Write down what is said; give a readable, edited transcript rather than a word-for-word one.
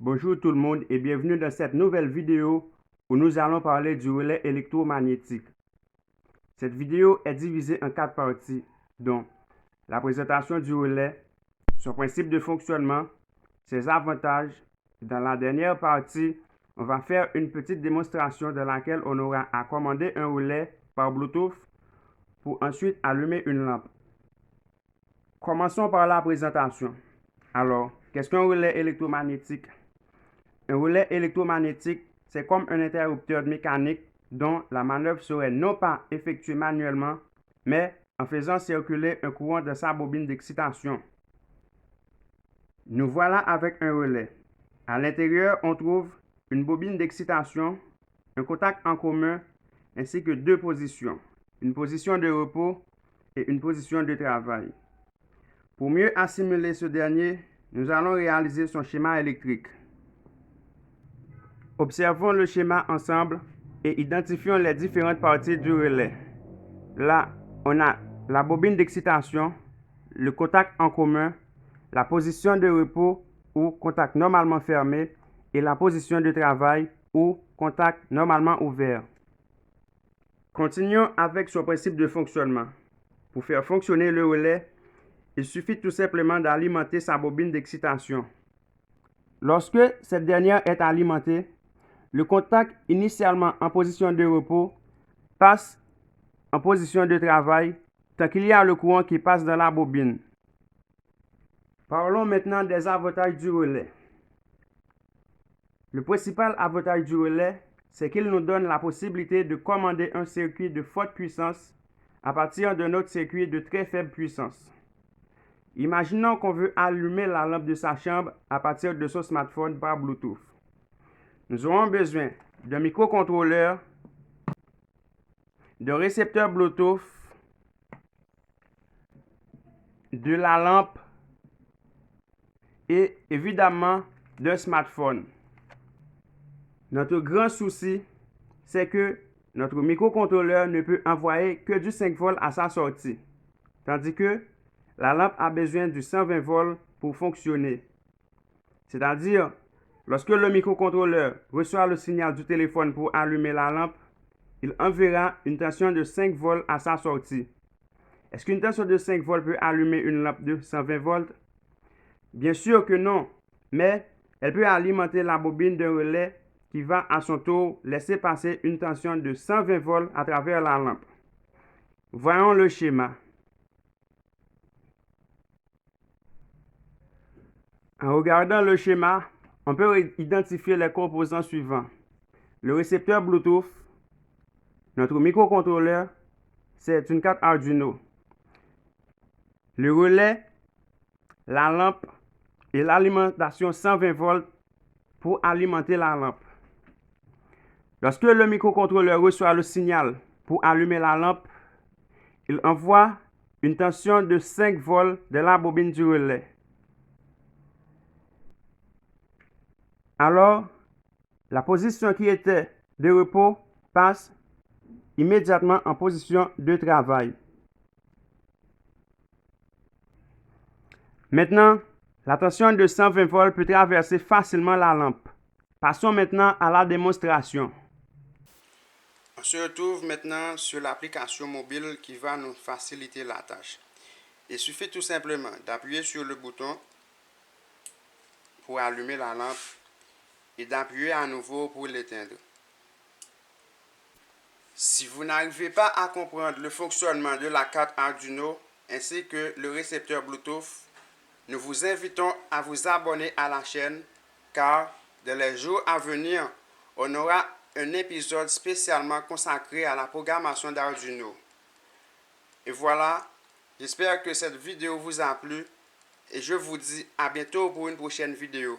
Bonjour tout le monde et bienvenue dans cette nouvelle vidéo où nous allons parler du relais électromagnétique. Cette vidéo est divisée en 4 parties, dont la présentation du relais, son principe de fonctionnement, ses avantages. Dans la dernière partie, on va faire une petite démonstration dans laquelle on aura à commander un relais par Bluetooth pour ensuite allumer une lampe. Commençons par la présentation. Alors, qu'est-ce qu'un relais électromagnétique? Un relais électromagnétique, c'est comme un interrupteur mécanique dont la manœuvre serait non pas effectuée manuellement, mais en faisant circuler un courant de sa bobine d'excitation. Nous voilà avec un relais. À l'intérieur, on trouve une bobine d'excitation, un contact en commun, ainsi que deux positions, une position de repos et une position de travail. Pour mieux assimiler ce dernier, nous allons réaliser son schéma électrique. Observons le schéma ensemble et identifions les différentes parties du relais. Là, on a la bobine d'excitation, le contact en commun, la position de repos ou contact normalement fermé et la position de travail ou contact normalement ouvert. Continuons avec son principe de fonctionnement. Pour faire fonctionner le relais, il suffit tout simplement d'alimenter sa bobine d'excitation. Lorsque cette dernière est alimentée, le contact initialement en position de repos passe en position de travail tant qu'il y a le courant qui passe dans la bobine. Parlons maintenant des avantages du relais. Le principal avantage du relais, c'est qu'il nous donne la possibilité de commander un circuit de forte puissance à partir d'un autre circuit de très faible puissance. Imaginons qu'on veut allumer la lampe de sa chambre à partir de son smartphone par Bluetooth. Nous aurons besoin d'un microcontrôleur, d'un récepteur Bluetooth, de la lampe et évidemment d'un smartphone. Notre grand souci, c'est que notre microcontrôleur ne peut envoyer que du 5 volts à sa sortie, tandis que la lampe a besoin du 120 volts pour fonctionner. C'est-à-dire, lorsque le microcontrôleur reçoit le signal du téléphone pour allumer la lampe, il enverra une tension de 5 volts à sa sortie. Est-ce qu'une tension de 5 volts peut allumer une lampe de 120 volts? Bien sûr que non, mais elle peut alimenter la bobine d'un relais qui va à son tour laisser passer une tension de 120 volts à travers la lampe. Voyons le schéma. En regardant le schéma, on peut identifier les composants suivants. Le récepteur Bluetooth, notre microcontrôleur, c'est une carte Arduino. Le relais, la lampe et l'alimentation 120 volts pour alimenter la lampe. Lorsque le microcontrôleur reçoit le signal pour allumer la lampe, il envoie une tension de 5 volts de la bobine du relais. Alors, la position qui était de repos passe immédiatement en position de travail. Maintenant, la tension de 120 volts peut traverser facilement la lampe. Passons maintenant à la démonstration. On se retrouve maintenant sur l'application mobile qui va nous faciliter la tâche. Il suffit tout simplement d'appuyer sur le bouton pour allumer la lampe et d'appuyer à nouveau pour l'éteindre. Si vous n'arrivez pas à comprendre le fonctionnement de la carte Arduino ainsi que le récepteur Bluetooth, nous vous invitons à vous abonner à la chaîne car dans les jours à venir, on aura un épisode spécialement consacré à la programmation d'Arduino. Et voilà, j'espère que cette vidéo vous a plu et je vous dis à bientôt pour une prochaine vidéo.